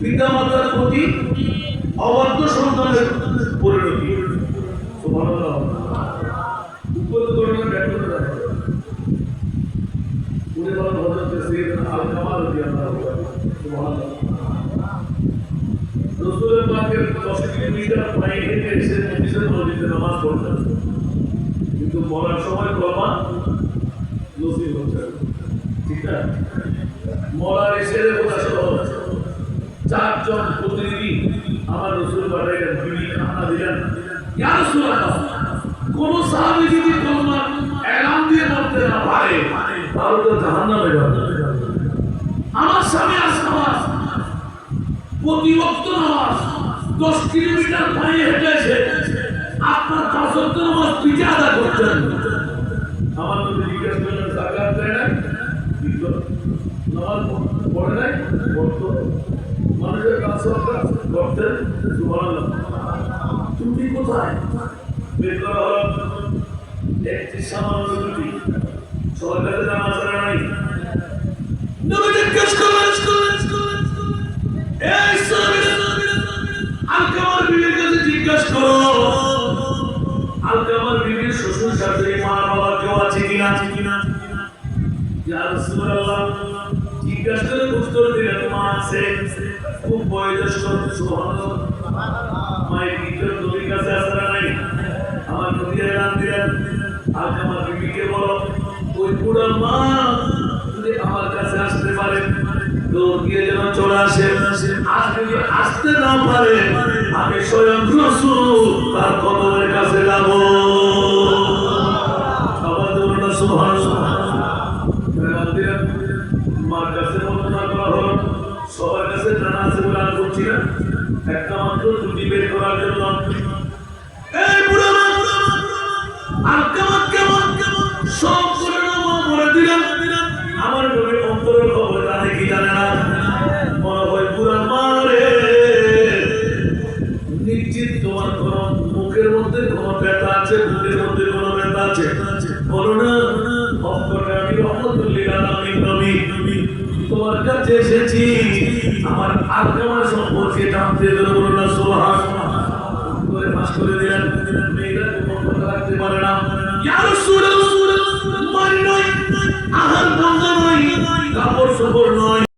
পিতা মাতার প্রতি অবাধ্য সন্তানের পরিণতি। সুবহানাল্লাহ। উপরে করোনা ব্যাখ্যা করা হয় উনি বলেন হযরত সাইয়েদনা আল কামাল রাদিয়াল্লাহু আনহু। সুবহানাল্লাহ। রাসূলের পাকের 10 কিলোমিটার পায়ে হেঁটে এসে মসজিদে নামাজ পড়তেন, কিন্তু মরার সময় কলমা নসিব হচ্ছে না। ঠিক না? মরার এসে চারজন প্রতিনিধি আমার রাসূল পাঠাইলেন, বিবি খানা দিলেন, ইয়া রাসূলুল্লাহ, কোন সাহাবী যদি কলমা এলান দিয়ে মরতে না পারে তাহলে তো জাহান্নামে যাবে। আমার স্বামী আজ নামাজ প্রতি ওয়াক্ত নামাজ 10 কিলোমিটার পায়ে হেঁটে এসে আপনার 5 ওয়াক্ত নামাজ পিঠে আদা করতেন। আমার নবী জিজ্ঞাসা করলেন, যাকাত দেয় না? নামাজ পড়ে নাই? পড়তো। মানুষের কাজ করতেন। সুবহানাল্লাহ। তুমি কোথায়? বের করা হলো একটি সামান্য দুটি সবার কাছে নামাজ পড়া নাই। নবী জিজ্ঞেস করলেন, এই সাহাবীরা আলকামার বিবির কাছে জিজ্ঞেস করো, আলকামার বিবির শ্বশুর শাশুড়ি মা বাবা কেউ আছে কিনা? ইয়া রাসূলুল্লাহ, জিজ্ঞেস করে উত্তর দিলেন, মা আছে, খুব বয়োজ্যেষ্ঠ। সুবহানাল্লাহ। মায়ের ভিতর নবীর কাছে আসরা নাই। আমার নবী এলান দিলেন, আলকামার বিবিকে বলো ওই বুড়া মা যদি আমার কাছে আসতে পারে দৌড় দিয়ে যেন চলে আসে। আর যদি আসতে না পারে আমি স্বয়ং রাসূল তার কদমের কাছে যাব। আবার বলুন না সুবহানাল্লাহ। মার কাছে বর্ণনা করা হলো, সবার কাছে জানা আছে বলে আর বলছি না, একটা মাত্র দুটি বের করার জন্য। এই বুড়া মা আলকামা কেমন সব করে না মা বলে দিলাম। আমার নবীর অন্তরের খবর জানে কি জানে না? মনে হয় বুড়া মা রে, নিশ্চিত তোমার কোন মুখের মধ্যে কোনো ব্যথা আছে, বুকের মধ্যে কোনো ব্যথা আছে, বলো না। অন্তরে আমি রহমতুল লিল আলামিন নবী তোমার কাছে এসেছি আমার আলকামা সম্পর্কে জানতে। বলো না